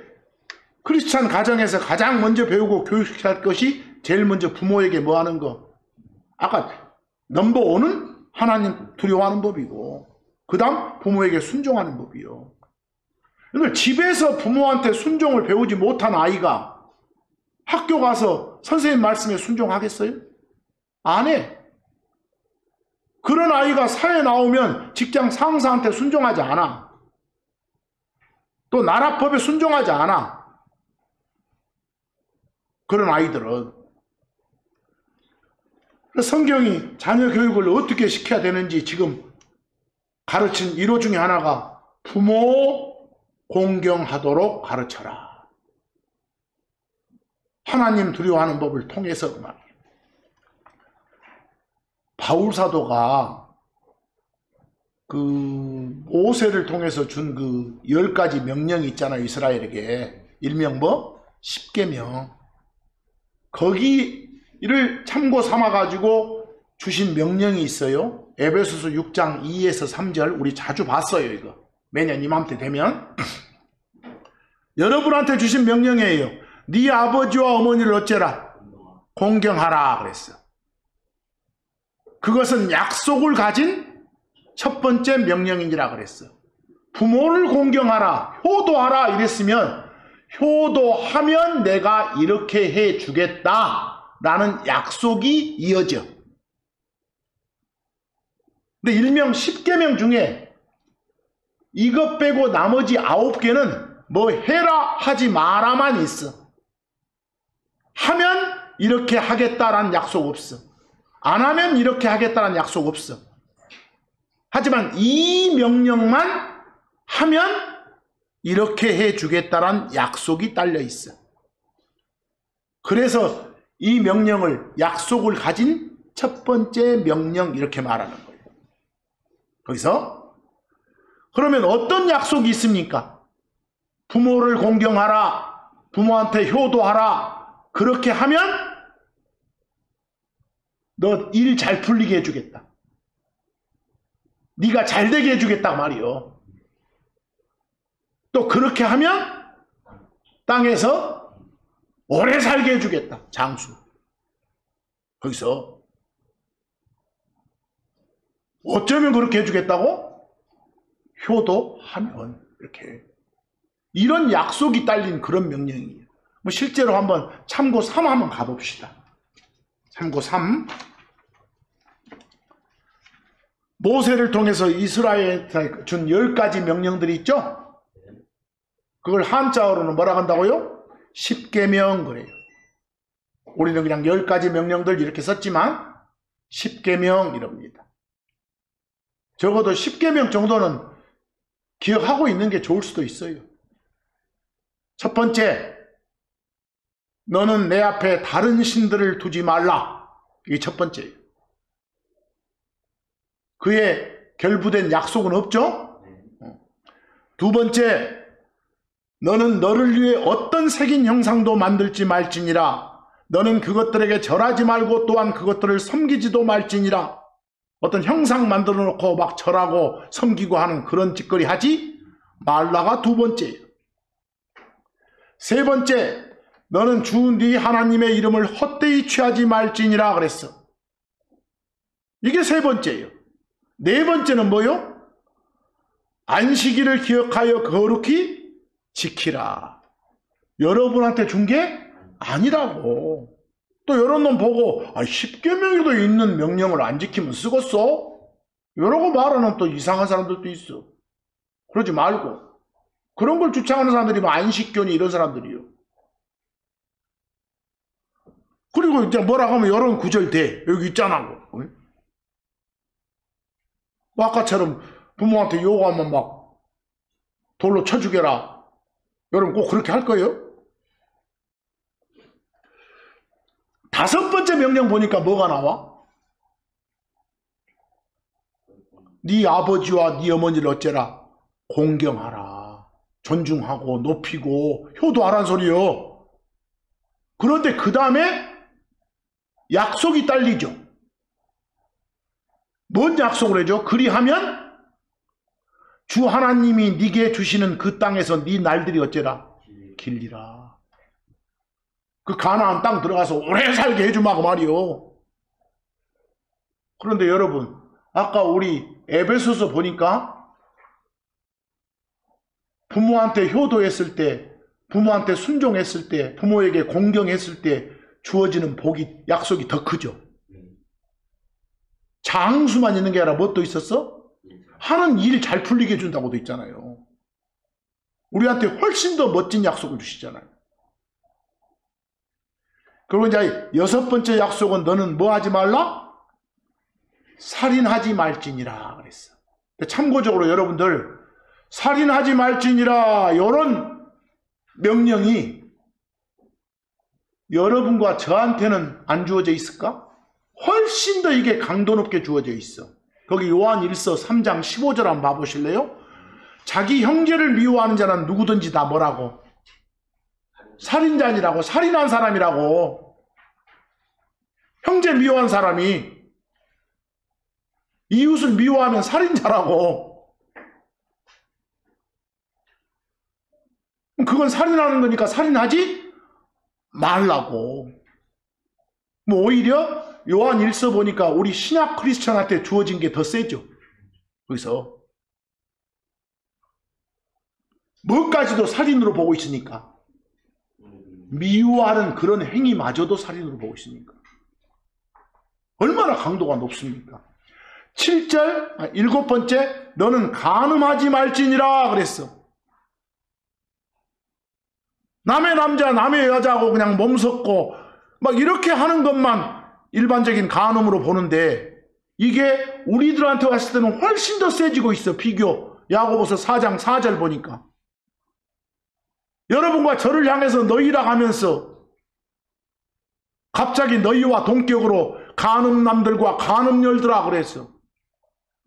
크리스찬 가정에서 가장 먼저 배우고 교육시켜야 할 것이 제일 먼저 부모에게 뭐 하는 거. 아까 넘버 1은 하나님 두려워하는 법이고 그 다음 부모에게 순종하는 법이요. 그러니까 집에서 부모한테 순종을 배우지 못한 아이가 학교 가서 선생님 말씀에 순종하겠어요? 안 해. 그런 아이가 사회에 나오면 직장 상사한테 순종하지 않아. 또 나라법에 순종하지 않아. 그런 아이들은. 성경이 자녀 교육을 어떻게 시켜야 되는지 지금 가르친 1호 중에 하나가 부모 공경하도록 가르쳐라. 하나님 두려워하는 법을 통해서 말이에요. 바울 사도가 그 모세를 통해서 준 그 10가지 명령이 있잖아요. 이스라엘에게. 일명 뭐? 10계명. 거기를 참고 삼아 가지고 주신 명령이 있어요. 에베소서 6장 2에서 3절 우리 자주 봤어요. 이거 매년 이맘때 되면. 여러분한테 주신 명령이에요. 네 아버지와 어머니를 어째라? 공경하라 그랬어. 그것은 약속을 가진 첫 번째 명령이니라 그랬어. 부모를 공경하라, 효도하라 이랬으면 효도하면 내가 이렇게 해 주겠다라는 약속이 이어져. 근데 일명 10계명 중에 이것 빼고 나머지 9개는 뭐 해라 하지 마라만 있어. 하면 이렇게 하겠다라는 약속 없어. 안 하면 이렇게 하겠다는 약속 없어. 하지만 이 명령만 하면 이렇게 해 주겠다는 약속이 딸려 있어. 그래서 이 명령을 약속을 가진 첫 번째 명령 이렇게 말하는 거예요. 거기서 그러면 어떤 약속이 있습니까? 부모를 공경하라, 부모한테 효도하라. 그렇게 하면 너 일 잘 풀리게 해주겠다. 네가 잘 되게 해주겠다 말이요. 또 그렇게 하면 땅에서 오래 살게 해주겠다. 장수. 거기서 어쩌면 그렇게 해주겠다고? 효도하면 이렇게. 이런 약속이 딸린 그런 명령이에요. 뭐 실제로 한번 참고 3 한번 가봅시다. 참고 3. 모세를 통해서 이스라엘에 준 10가지 명령들이 있죠? 그걸 한자어로는 뭐라 한다고요? 10계명 그래요. 우리는 그냥 10가지 명령들 이렇게 썼지만 10계명 이럽니다. 적어도 10계명 정도는 기억하고 있는 게 좋을 수도 있어요. 첫 번째, 너는 내 앞에 다른 신들을 두지 말라. 이게 첫 번째예요. 그에 결부된 약속은 없죠? 두 번째, 너는 너를 위해 어떤 색인 형상도 만들지 말지니라. 너는 그것들에게 절하지 말고 또한 그것들을 섬기지도 말지니라. 어떤 형상 만들어 놓고 막 절하고 섬기고 하는 그런 짓거리 하지 말라가 두 번째예요. 세 번째, 너는 주 네 하나님의 이름을 헛되이 취하지 말지니라 그랬어. 이게 세 번째예요. 네 번째는 뭐요? 안식일을 기억하여 거룩히 지키라. 여러분한테 준 게 아니라고. 또 이런 놈 보고 10계명에도 있는 명령을 안 지키면 쓰겄어? 이러고 말하는 또 이상한 사람들도 있어. 그러지 말고. 그런 걸 주창하는 사람들이 뭐 안식교니 이런 사람들이요. 그리고 이제 뭐라고 하면 이런 구절 돼. 여기 있잖아. 뭐 아까처럼 부모한테 요구하면 막 돌로 쳐 죽여라. 여러분 꼭 그렇게 할 거예요? 다섯 번째 명령 보니까 뭐가 나와? 네 아버지와 네 어머니를 어째라? 공경하라. 존중하고 높이고 효도하라는 소리요. 그런데 그 다음에 약속이 딸리죠. 뭔 약속을 해줘? 그리하면 주 하나님이 네게 주시는 그 땅에서 네 날들이 어째라? 길리라. 그 가나안 땅 들어가서 오래 살게 해주마고 말이요. 그런데 여러분, 아까 우리 에베소서 보니까 부모한테 효도했을 때, 부모한테 순종했을 때, 부모에게 공경했을 때 주어지는 복이, 약속이 더 크죠. 장수만 있는 게 아니라 뭐 또 있었어? 하는 일 잘 풀리게 해준다고 돼 있잖아요. 우리한테 훨씬 더 멋진 약속을 주시잖아요. 그리고 이제 6번째 약속은 너는 뭐 하지 말라? 살인하지 말지니라 그랬어. 참고적으로 여러분들 살인하지 말지니라 이런 명령이 여러분과 저한테는 안 주어져 있을까? 훨씬 더 이게 강도 높게 주어져 있어. 거기 요한 1서 3장 15절 한번 봐보실래요? 자기 형제를 미워하는 자는 누구든지 다 뭐라고? 살인자니라고. 살인한 사람이라고. 형제 미워하는 사람이 이웃을 미워하면 살인자라고. 그건 살인하는 거니까 살인하지 말라고. 뭐 오히려 요한 1서 보니까 우리 신약 크리스천한테 주어진 게 더 세죠. 거기서 뭐까지도 살인으로 보고 있으니까. 미워하는 그런 행위마저도 살인으로 보고 있으니까. 얼마나 강도가 높습니까? 7절, 7번째, 너는 간음하지 말지니라 그랬어. 남의 남자, 남의 여자하고 그냥 몸섞고 막 이렇게 하는 것만 일반적인 간음으로 보는데 이게 우리들한테 왔을 때는 훨씬 더 세지고 있어. 비교. 야고보서 4장 4절 보니까. 여러분과 저를 향해서 너희라 하면서 갑자기 너희와 동격으로 간음남들과 간음녀들아 그랬어.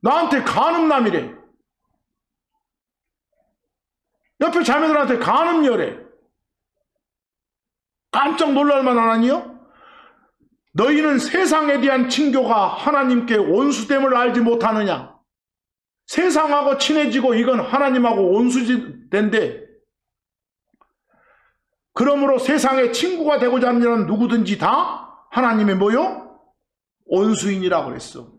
나한테 간음남이래. 옆에 자매들한테 간음녀래. 깜짝 놀랄 만한 아니요? 너희는 세상에 대한 친교가 하나님께 원수됨을 알지 못하느냐? 세상하고 친해지고 이건 하나님하고 원수된데 그러므로 세상의 친구가 되고자 하는 자는 누구든지 다 하나님의 뭐요? 원수인이라고 그랬어.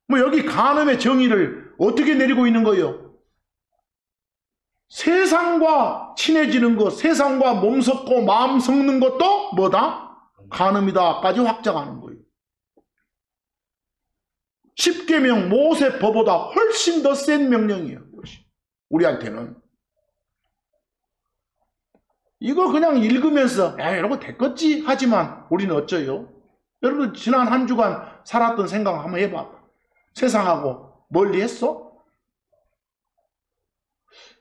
뭐 여기 간음의 정의를 어떻게 내리고 있는 거예요? 세상과 친해지는 것, 세상과 몸 섞고 마음 섞는 것도 뭐다? 간음이다까지 확정하는 거예요. 십계명 모세법보다 훨씬 더 센 명령이에요. 우리한테는. 이거 그냥 읽으면서 야 이러고 됐겠지 하지만 우리는 어쩌요? 여러분 지난 한 주간 살았던 생각 한번 해봐. 세상하고 멀리 했어?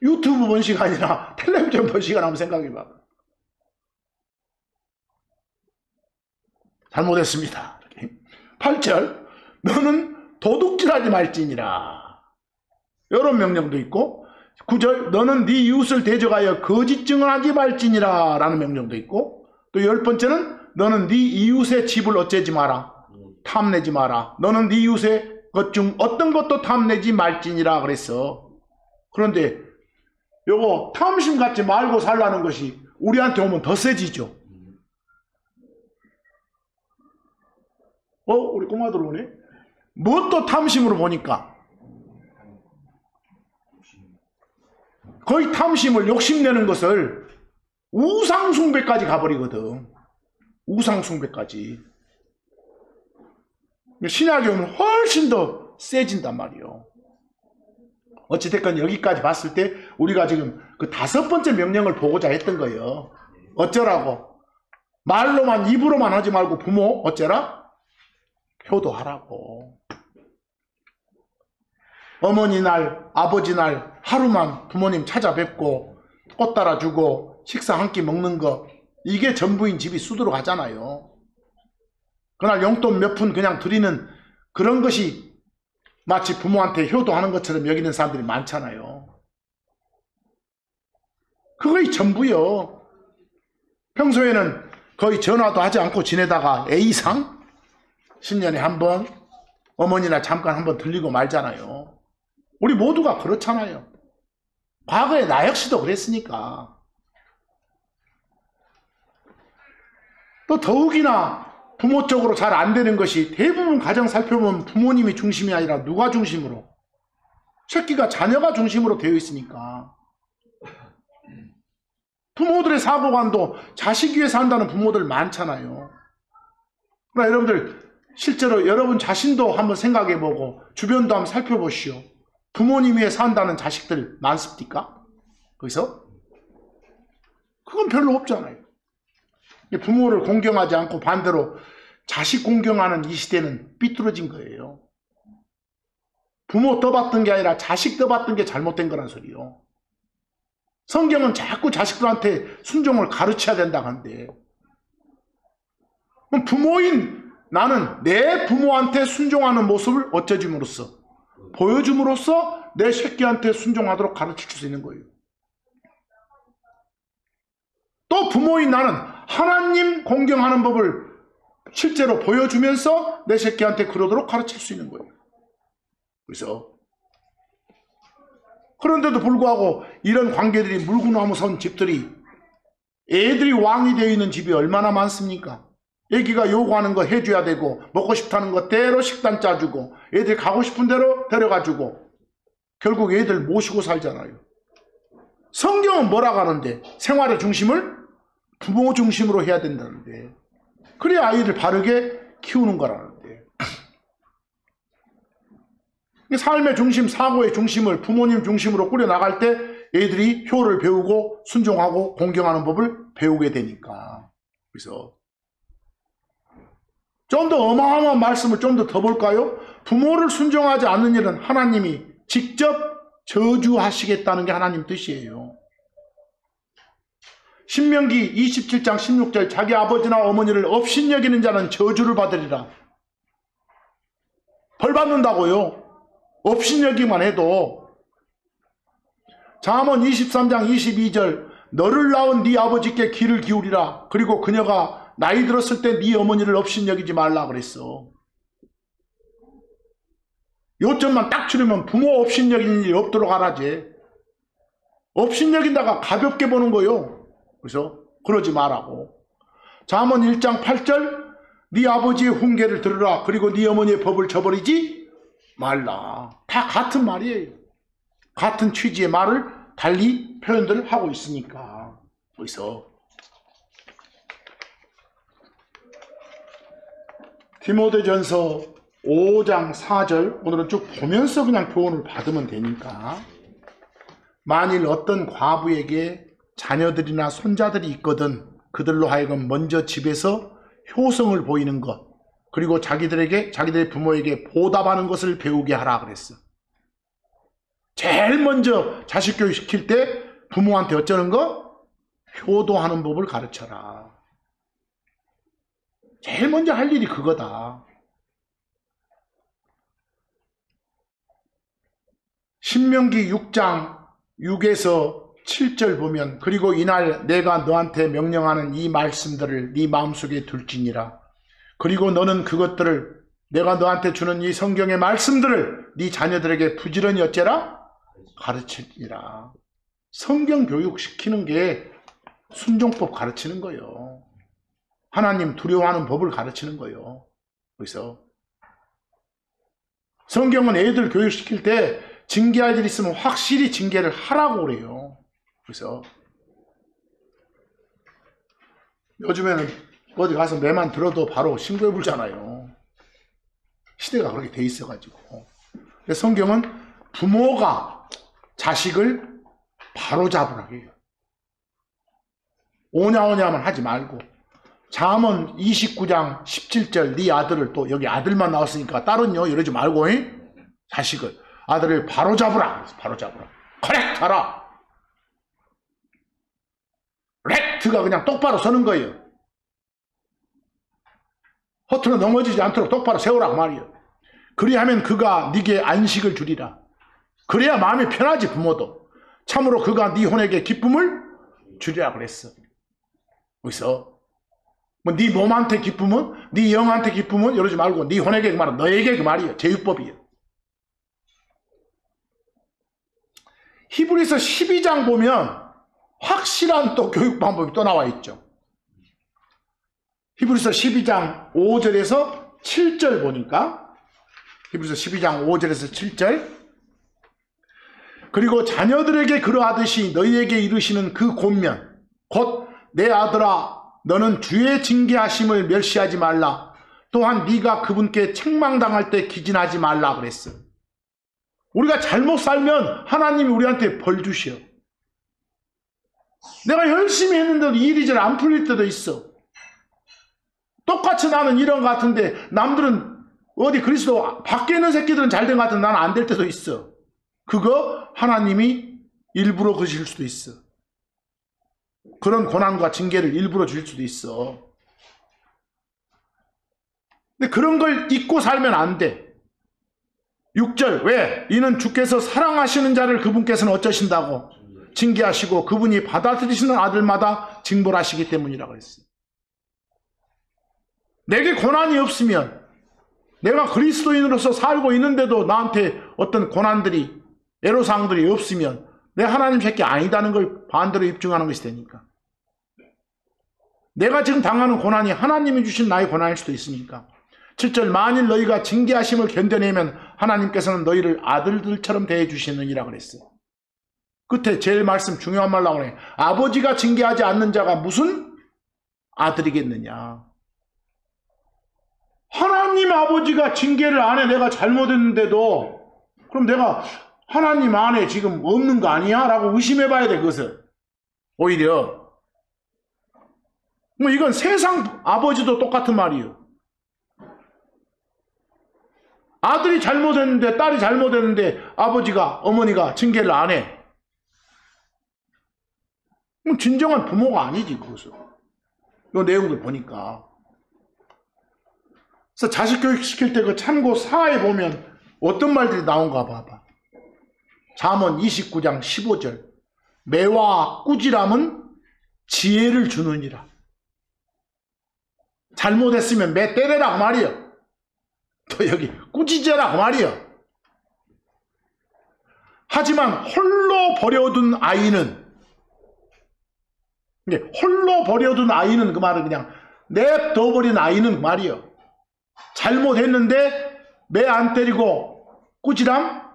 유튜브 본 시간이나 텔레비전 본 시간 한번 생각해봐. 잘못했습니다. 8절 너는 도둑질하지 말지니라. 이런 명령도 있고 9절 너는 네 이웃을 대적하여 거짓 증언하지 말지니라 라는 명령도 있고 또 10번째는 너는 네 이웃의 집을 어째지 마라. 탐내지 마라. 너는 네 이웃의 것 중 어떤 것도 탐내지 말지니라 그랬어. 그런데 요거 탐심 갖지 말고 살라는 것이 우리한테 오면 더 세지죠. 우리 꼬마들 오네? 뭣도 탐심으로 보니까 거의 탐심을 욕심내는 것을 우상숭배까지 가버리거든. 우상숭배까지. 신약에 오면 훨씬 더 세진단 말이에요. 어찌됐건 여기까지 봤을 때 우리가 지금 그 5번째 명령을 보고자 했던 거예요. 어쩌라고? 말로만 입으로만 하지 말고 부모 어쩌라? 효도하라고. 어머니 날, 아버지 날 하루만 부모님 찾아뵙고 꽃 따라주고 식사 한 끼 먹는 거 이게 전부인 집이 수두룩 하잖아요. 그날 용돈 몇 푼 그냥 드리는 그런 것이 마치 부모한테 효도하는 것처럼 여기는 사람들이 많잖아요. 그거이 전부요. 평소에는 거의 전화도 하지 않고 지내다가 A상 10년에 한 번 어머니나 잠깐 한 번 들리고 말잖아요. 우리 모두가 그렇잖아요. 과거에 나 역시도 그랬으니까. 또 더욱이나 부모 쪽으로 잘 안 되는 것이 대부분 가정 살펴보면 부모님이 중심이 아니라 누가 중심으로? 새끼가 자녀가 중심으로 되어 있으니까. 부모들의 사고관도 자식 위해서 한다는 부모들 많잖아요. 그러나 여러분들 실제로 여러분 자신도 한번 생각해보고 주변도 한번 살펴보시오. 부모님 위해 산다는 자식들 많습니까? 거기서? 그건 별로 없잖아요. 부모를 공경하지 않고 반대로 자식 공경하는 이 시대는 삐뚤어진 거예요. 부모 떠받든 게 아니라 자식 떠받든 게 잘못된 거란 소리요. 성경은 자꾸 자식들한테 순종을 가르쳐야 된다고 하는데, 그럼 부모인 나는 내 부모한테 순종하는 모습을 어쩌줌으로써, 보여줌으로써 내 새끼한테 순종하도록 가르칠 수 있는 거예요. 또 부모인 나는 하나님 공경하는 법을 실제로 보여주면서 내 새끼한테 그러도록 가르칠 수 있는 거예요. 그래서 그런데도 불구하고 이런 관계들이 물구나무 선 집들이, 애들이 왕이 되어 있는 집이 얼마나 많습니까? 애기가 요구하는 거 해줘야 되고, 먹고 싶다는 거 대로 식단 짜주고, 애들 가고 싶은 대로 데려가주고, 결국 애들 모시고 살잖아요. 성경은 뭐라고 하는데? 생활의 중심을 부모 중심으로 해야 된다는데, 그래야 아이를 바르게 키우는 거라는데, 삶의 중심, 사고의 중심을 부모님 중심으로 꾸려나갈 때 애들이 효를 배우고 순종하고 공경하는 법을 배우게 되니까. 그래서 좀 더 어마어마한 말씀을 좀 더 볼까요? 부모를 순종하지 않는 일은 하나님이 직접 저주하시겠다는 게 하나님 뜻이에요. 신명기 27장 16절, 자기 아버지나 어머니를 업신여기는 자는 저주를 받으리라. 벌 받는다고요. 업신여기만 해도. 잠언 23장 22절, 너를 낳은 네 아버지께 귀를 기울이라. 그리고 그녀가 나이 들었을 때 네 어머니를 업신여기지 말라 그랬어. 요점만 딱 줄이면 부모 업신여기는 일이 없도록 하라지. 업신여긴다가 가볍게 보는 거요. 그래서 그러지 말라고. 잠언 1장 8절, 네 아버지의 훈계를 들으라. 그리고 네 어머니의 법을 저버리지 말라. 다 같은 말이에요. 같은 취지의 말을 달리 표현들을 하고 있으니까. 그래서 디모데전서 5장 4절, 오늘은 쭉 보면서 그냥 교훈을 받으면 되니까. 만일 어떤 과부에게 자녀들이나 손자들이 있거든 그들로 하여금 먼저 집에서 효성을 보이는 것, 그리고 자기들의 부모에게 보답하는 것을 배우게 하라 그랬어. 제일 먼저 자식 교육 시킬 때 부모한테 어쩌는 거? 효도하는 법을 가르쳐라. 제일 먼저 할 일이 그거다. 신명기 6장 6에서 7절 보면, 그리고 이날 내가 너한테 명령하는 이 말씀들을 네 마음속에 둘지니라. 그리고 너는 그것들을, 내가 너한테 주는 이 성경의 말씀들을 네 자녀들에게 부지런히 어째라? 가르치니라. 성경 교육시키는 게 순종법 가르치는 거예요. 하나님 두려워하는 법을 가르치는 거예요. 그래서 성경은 애들 교육시킬 때 징계할 일 있으면 확실히 징계를 하라고 그래요. 그래서 요즘에는 어디 가서 매만 들어도 바로 신고해 불잖아요. 시대가 그렇게 돼 있어가지고. 그래서 성경은 부모가 자식을 바로 잡으라고 해요. 오냐오냐만 하지 말고. 잠언 29장 17절, 네 아들을, 또 여기 아들만 나왔으니까 딸은요 이러지 말고, 자식을, 아들을 바로 잡으라. 바로 잡으라. 커렉트하라. 렉트가 그냥 똑바로 서는 거예요. 허투루 넘어지지 않도록 똑바로 세우라고 말이에요. 그리하면 그가 네게 안식을 주리라. 그래야 마음이 편하지. 부모도 참으로 그가 네 혼에게 기쁨을 주리라 그랬어. 그래서 뭐 네 몸한테 기쁨은, 네 영한테 기쁨은 이러지 말고 네 혼에게 그 말은 너에게 그 말이에요. 제육법이에요. 히브리서 12장 보면 확실한 또 교육 방법이 또 나와 있죠. 히브리서 12장 5절에서 7절 보니까, 히브리서 12장 5절에서 7절, 그리고 자녀들에게 그러하듯이 너희에게 이르시는 그 권면, 곧 내 아들아 너는 주의 징계하심을 멸시하지 말라. 또한 네가 그분께 책망당할 때 기진하지 말라 그랬어. 우리가 잘못 살면 하나님이 우리한테 벌 주셔. 내가 열심히 했는데도 일이 잘 안 풀릴 때도 있어. 똑같이 나는 이런 것 같은데 남들은 어디 그리스도 밖에 있는 새끼들은 잘 된 것 같은데 나는 안 될 때도 있어. 그거 하나님이 일부러 그러실 수도 있어. 그런 고난과 징계를 일부러 주실 수도 있어. 근데 그런 걸 잊고 살면 안 돼. 6절 왜? 이는 주께서 사랑하시는 자를 그분께서는 어쩌신다고? 징계하시고 그분이 받아들이시는 아들마다 징벌하시기 때문이라 그랬어요. 내게 고난이 없으면 내가 그리스도인으로서 살고 있는데도 나한테 어떤 고난들이 애로사항들이 없으면 내 하나님 새끼 아니다는 걸 반대로 입증하는 것이 되니까. 내가 지금 당하는 고난이 하나님이 주신 나의 고난일 수도 있으니까. 7절 만일 너희가 징계하심을 견뎌내면 하나님께서는 너희를 아들들처럼 대해주시느니라 그랬어요. 끝에 제일 말씀 중요한 말 나오네. 아버지가 징계하지 않는 자가 무슨 아들이겠느냐. 하나님 아버지가 징계를 안 해. 내가 잘못했는데도 그럼 내가 하나님 안에 지금 없는 거 아니야? 라고 의심해 봐야 돼. 그것을 오히려 뭐 이건 세상 아버지도 똑같은 말이에요. 아들이 잘못했는데 딸이 잘못했는데 아버지가 어머니가 징계를 안 해. 진정한 부모가 아니지. 그것은 이 내용들 보니까. 그래서 자식 교육 시킬 때 그 참고 4에 보면 어떤 말들이 나온가 봐봐. 잠언 29장 15절 매와 꾸지람은 지혜를 주느니라. 잘못했으면 매 때려라 그 말이요. 또 여기 꾸짖어라 그 말이요. 하지만 홀로 버려둔 아이는, 홀로 버려둔 아이는 그 말은 그냥 냅둬버린 아이는 그 말이요. 잘못했는데 매 안 때리고 꾸지람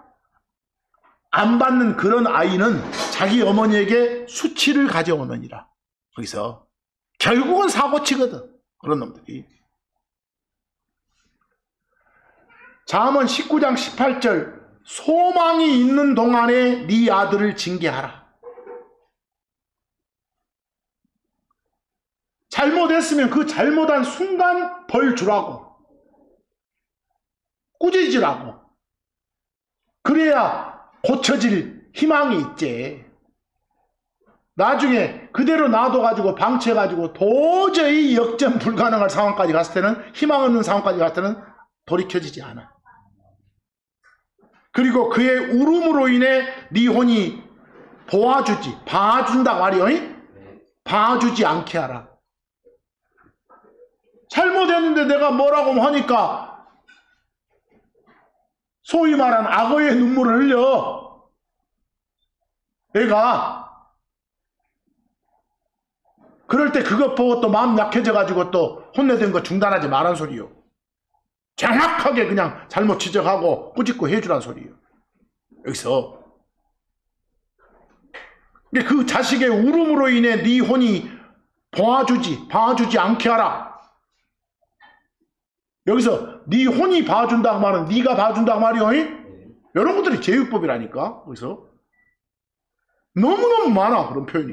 안 받는 그런 아이는 자기 어머니에게 수치를 가져오느니라. 거기서 결국은 사고치거든. 그런 놈들이. 잠언 19장 18절 소망이 있는 동안에 네 아들을 징계하라. 잘못했으면 그 잘못한 순간 벌 주라고. 꾸짖으라고. 그래야 고쳐질 희망이 있지. 나중에 그대로 놔둬가지고 방치해가지고 도저히 역전 불가능할 상황까지 갔을 때는, 희망 없는 상황까지 갔을 때는 돌이켜지지 않아. 그리고 그의 울음으로 인해 네 혼이 봐준다 말이요. 봐주지 않게 하라. 잘못했는데 내가 뭐라고 하니까 소위 말한 악어의 눈물을 흘려. 애가. 그럴 때 그것 보고 또 마음 약해져가지고 또 혼내던 거 중단하지 말란 소리요. 정확하게 그냥 잘못 지적하고 꾸짖고 해주란 소리요. 여기서 그 자식의 울음으로 인해 네 혼이 봐주지 않게 하라. 여기서 네 혼이 봐준다고 말은 네가 봐준다고 말이요. 이런 것들이 제휴법이라니까. 여기서 너무너무 많아 그런 표현이.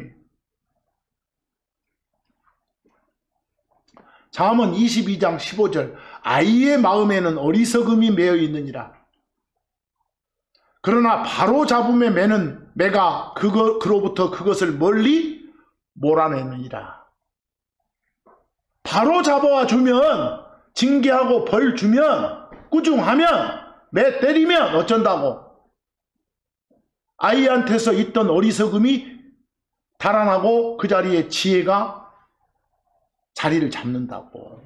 잠언 22장 15절 아이의 마음에는 어리석음이 매여 있느니라. 그러나 바로 잡음에 매는 매가 그로부터 그것을 멀리 몰아내느니라. 바로 잡아와 주면, 징계하고 벌 주면, 꾸중하면, 매 때리면 어쩐다고? 아이한테서 있던 어리석음이 달아나고 그 자리에 지혜가 자리를 잡는다고.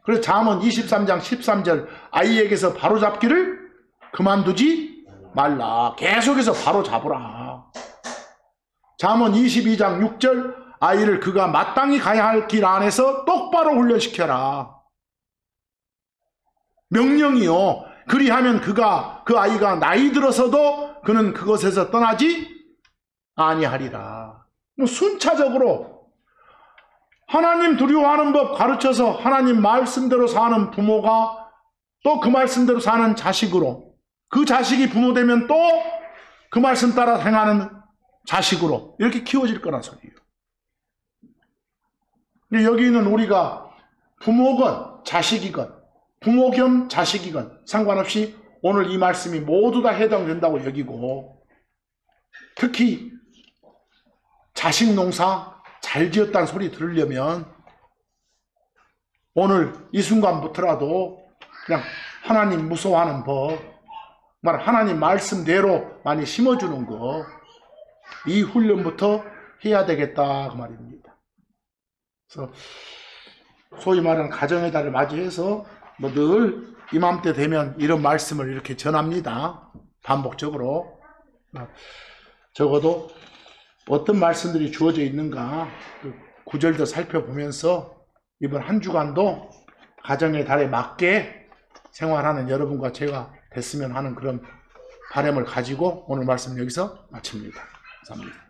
그래서 잠언 23장 13절 아이에게서 바로잡기를 그만두지 말라. 계속해서 바로잡으라. 잠언 22장 6절 아이를 그가 마땅히 가야 할 길 안에서 똑바로 훈련시켜라. 명령이요. 그리하면 그 아이가 나이 들어서도 그는 그것에서 떠나지 아니하리라. 순차적으로 하나님 두려워하는 법 가르쳐서 하나님 말씀대로 사는 부모가 또 그 말씀대로 사는 자식으로, 그 자식이 부모 되면 또 그 말씀 따라 행하는 자식으로 이렇게 키워질 거란 소리예요. 여기 있는 우리가 부모건 자식이건 부모 겸 자식이건 상관없이 오늘 이 말씀이 모두 다 해당된다고 여기고, 특히 자식 농사 잘 지었다는 소리 들으려면 오늘 이 순간부터라도 그냥 하나님 무서워하는 법, 하나님 말씀대로 많이 심어주는 거, 이 훈련부터 해야 되겠다 그 말입니다. 그래서 소위 말하는 가정의 달을 맞이해서 늘 이맘때 되면 이런 말씀을 이렇게 전합니다. 반복적으로. 적어도 어떤 말씀들이 주어져 있는가 구절도 살펴보면서 이번 한 주간도 가정의 달에 맞게 생활하는 여러분과 제가 됐으면 하는 그런 바람을 가지고 오늘 말씀 여기서 마칩니다. 감사합니다.